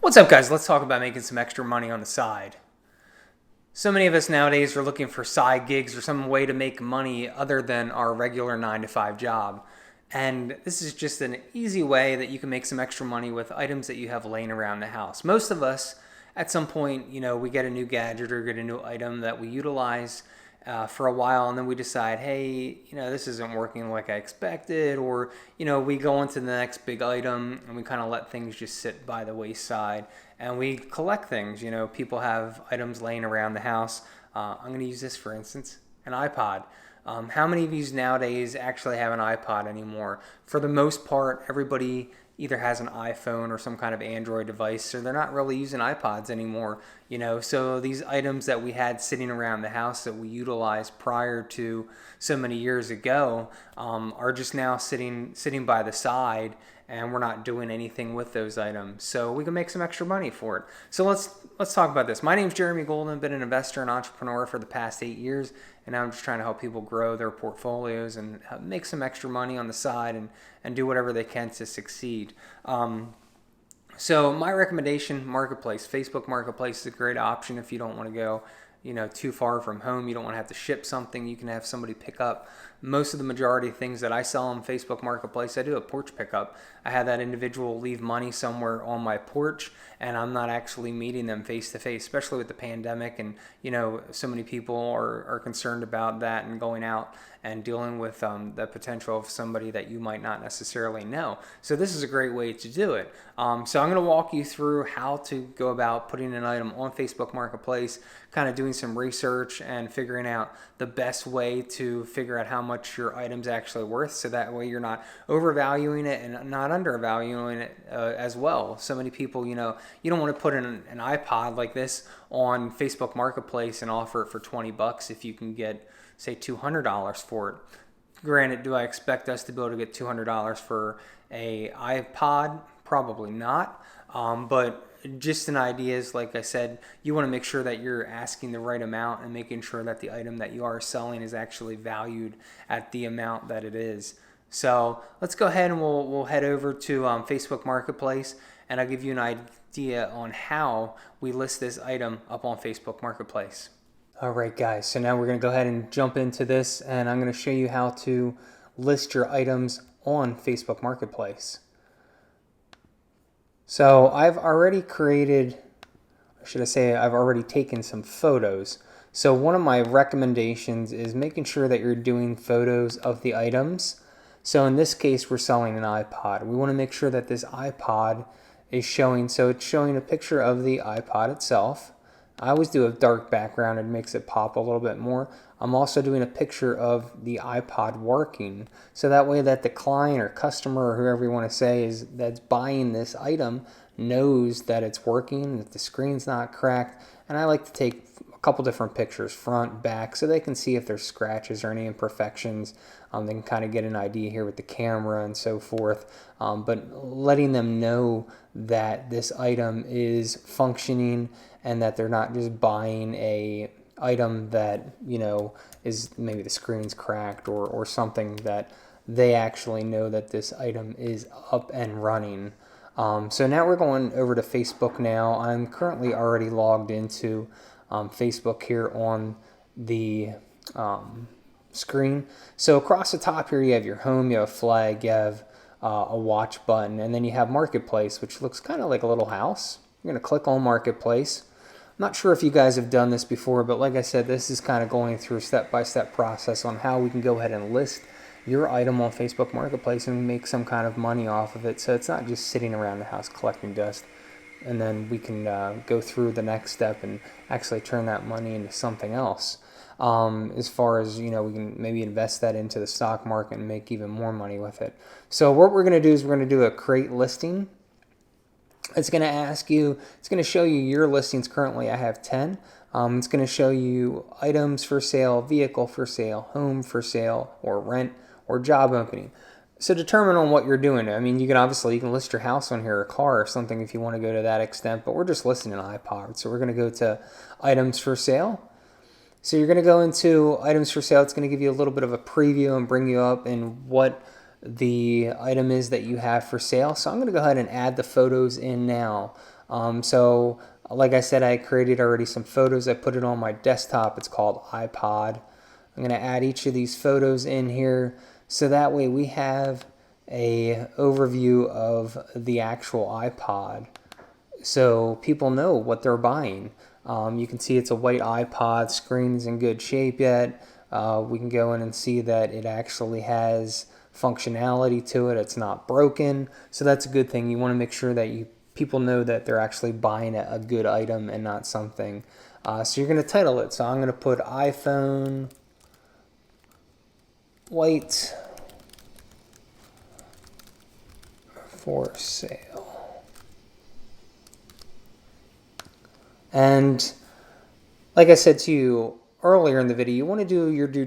What's up, guys? Let's talk about making some extra money on the side. So many of us nowadays are looking for side gigs or some way to make money other than our regular 9 to 5 job. And this is just an easy way that you can make some extra money with items that you have laying around the house. Most of us, at some point, we get a new gadget or get a new item that we utilize for a while, and then we decide, hey, this isn't working like I expected, or we go on to the next big item and we kind of let things just sit by the wayside and we collect things. People have items laying around the house. I'm going to use this for instance, an iPod. How many of you nowadays actually have an iPod anymore? For the most part, everybody either has an iPhone or some kind of Android device, so they're not really using iPods anymore. So these items that we had sitting around the house that we utilized prior to so many years ago are just now sitting by the side, and we're not doing anything with those items. So we can make some extra money for it. So let's talk about this. My name's Jeremy Golden. I've been an investor and entrepreneur for the past 8 years, and now I'm just trying to help people grow their portfolios and make some extra money on the side and do whatever they can to succeed. So my recommendation, MarketPlace. Facebook MarketPlace is a great option if you don't want to go too far from home. You don't want to have to ship something. You can have somebody pick up. Most of the majority of things that I sell on Facebook Marketplace, I do a porch pickup. I have that individual leave money somewhere on my porch, and I'm not actually meeting them face to face, especially with the pandemic. And so many people are concerned about that and going out and dealing with the potential of somebody that you might not necessarily know. So this is a great way to do it. So I'm going to walk you through how to go about putting an item on Facebook Marketplace, kind of doing some research and figuring out the best way to figure out how much your item's actually worth, so that way you're not overvaluing it and not undervaluing it as well. So many people, you don't want to put an iPod like this on Facebook Marketplace and offer it for $20 if you can get, say, $200 for it. Granted, do I expect us to be able to get $200 for a iPod? Probably not. But just an idea is, like I said, you want to make sure that you're asking the right amount and making sure that the item that you are selling is actually valued at the amount that it is. So let's go ahead and we'll head over to Facebook Marketplace, and I'll give you an idea on how we list this item up on Facebook Marketplace. All right, guys, so now we're going to go ahead and jump into this, and I'm going to show you how to list your items on Facebook Marketplace. So I've already I've already taken some photos. So one of my recommendations is making sure that you're doing photos of the items. So in this case, we're selling an iPod. We want to make sure that this iPod is showing, so it's showing a picture of the iPod itself. I always do a dark background. It makes it pop a little bit more. I'm also doing a picture of the iPod working, so that way that the client or customer or whoever you want to say that's buying this item knows that it's working, that the screen's not cracked. And I like to take a couple different pictures, front, back, so they can see if there's scratches or any imperfections. They can kind of get an idea here with the camera and so forth. But letting them know that this item is functioning and that they're not just buying a item that is maybe the screen's cracked or something, that they actually know that this item is up and running. So now we're going over to Facebook now. I'm currently already logged into Facebook here on the screen. So across the top here you have your home, you have a flag, you have a watch button, and then you have Marketplace, which looks kind of like a little house. You're going to click on Marketplace. I'm not sure if you guys have done this before, but like I said, this is kind of going through a step-by-step process on how we can go ahead and list your item on Facebook Marketplace and make some kind of money off of it. So it's not just sitting around the house collecting dust. And then we can go through the next step and actually turn that money into something else. As far as, we can maybe invest that into the stock market and make even more money with it. So what we're going to do is we're going to do a create listing. It's going to ask you, it's going to show you your listings. Currently I have 10. It's going to show you items for sale, vehicle for sale, home for sale, or rent, or job opening. So determine on what you're doing. I mean, you can list your house on here, or car or something if you want to go to that extent, but we're just listing an iPod. So we're going to go to items for sale. So you're going to go into items for sale. It's going to give you a little bit of a preview and bring you up in what the item is that you have for sale. So I'm going to go ahead and add the photos in now. So like I said, I created already some photos. I put it on my desktop. It's called iPod. I'm going to add each of these photos in here so that way we have a overview of the actual iPod so people know what they're buying. You can see it's a white iPod, screen's in good shape yet. We can go in and see that it actually has functionality to it. It's not broken, so that's a good thing. You want to make sure that people know that they're actually buying a good item and not something. So you're going to title it. So I'm going to put iPhone white for sale. And like I said to you earlier in the video, you want to do your due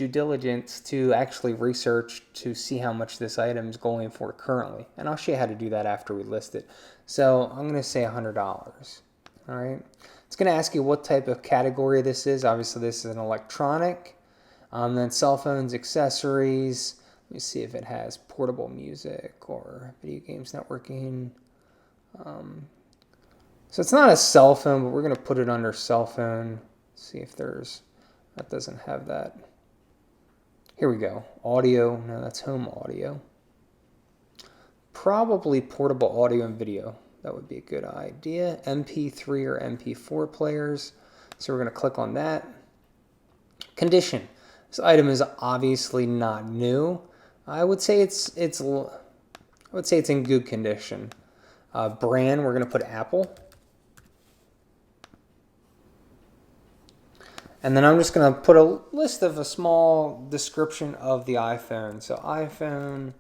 diligence to actually research to see how much this item is going for currently. And I'll show you how to do that after we list it. So I'm going to say $100. All right. It's going to ask you what type of category this is. Obviously, this is an electronic. Then cell phones, accessories. Let me see if it has portable music or video games networking. So it's not a cell phone, but we're going to put it under cell phone. See if that doesn't have that. Here we go. Audio. No, that's home audio. Probably portable audio and video. That would be a good idea. MP3 or MP4 players. So we're going to click on that. Condition. This item is obviously not new. I would say it's in good condition. Brand, we're going to put Apple. And then I'm just going to put a list of a small description of the iPhone. So iPhone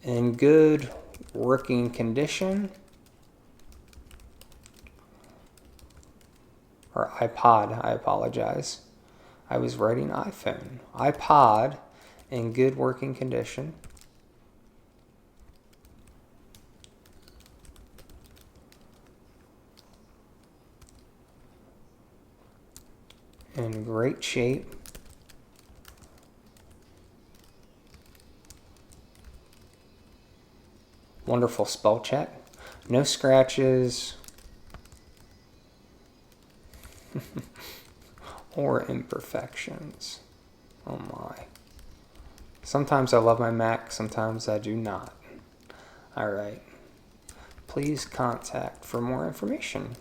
in good working condition. Or iPod, I apologize. I was writing iPhone. iPod in good working condition. In great shape. Wonderful spell check. No scratches or imperfections. Oh my. Sometimes I love my Mac, sometimes I do not. All right. Please contact for more information.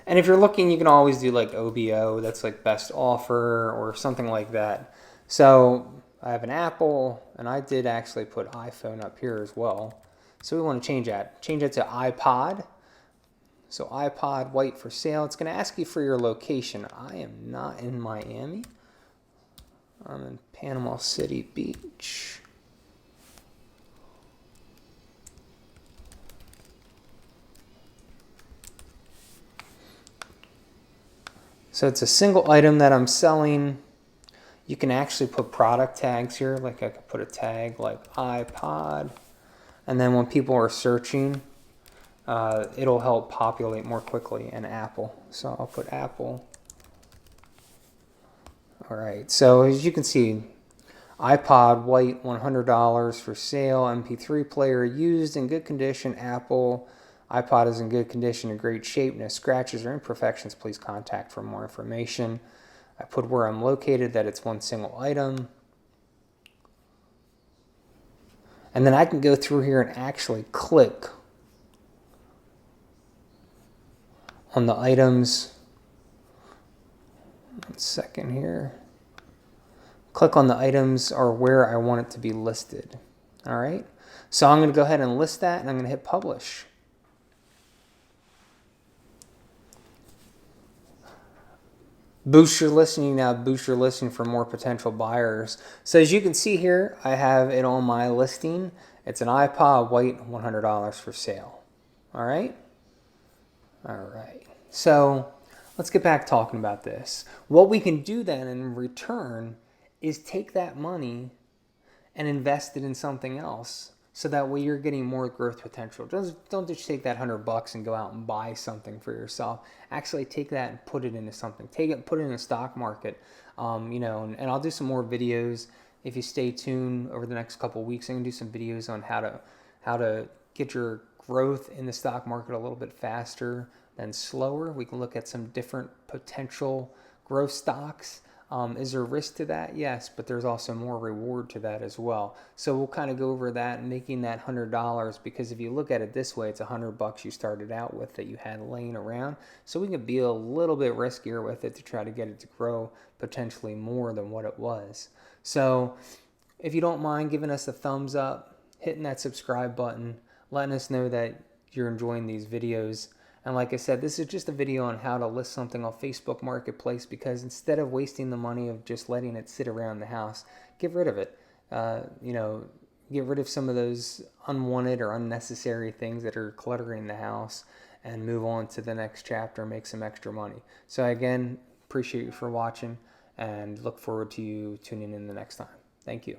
And if you're looking, you can always do like OBO, that's like best offer or something like that. So I have an Apple, and I did actually put iPhone up here as well. So we want to change that. Change it to iPod. So iPod white for sale. It's going to ask you for your location. I am not in Miami. I'm in Panama City Beach. So it's a single item that I'm selling. You can actually put product tags here. Like I could put a tag like iPod. And then when people are searching, it'll help populate more quickly. And Apple. So I'll put Apple. All right. So as you can see, iPod white, $100 for sale. MP3 player used in good condition. Apple. iPod is in good condition, in great shape, no scratches or imperfections. Please contact for more information. I put where I'm located, that it's one single item. And then I can go through here and actually click on the items. 1 second here. Click on the items or where I want it to be listed. All right. So I'm going to go ahead and list that, and I'm going to hit publish. Boost your listing. Now boost your listing for more potential buyers. So as you can see here, I have it on my listing. It's an iPod white, $100 for sale. All right. All right. So let's get back talking about this. What we can do then in return is take that money and invest it in something else. So that way you're getting more growth potential. Don't just take that $100 and go out and buy something for yourself. Actually take that and put it into something. Take it, put it in a stock market. And I'll do some more videos, if you stay tuned over the next couple of weeks, I'm going to do some videos on how to get your growth in the stock market a little bit faster than slower. We can look at some different potential growth stocks. Is there risk to that? Yes, but there's also more reward to that as well. So we'll kind of go over that and making that $100, because if you look at it this way, it's $100 you started out with that you had laying around. So we can be a little bit riskier with it to try to get it to grow potentially more than what it was. So if you don't mind giving us a thumbs up, hitting that subscribe button, letting us know that you're enjoying these videos. And like I said, this is just a video on how to list something on Facebook Marketplace, because instead of wasting the money of just letting it sit around the house, get rid of it. Get rid of some of those unwanted or unnecessary things that are cluttering the house and move on to the next chapter and make some extra money. So again, appreciate you for watching and look forward to you tuning in the next time. Thank you.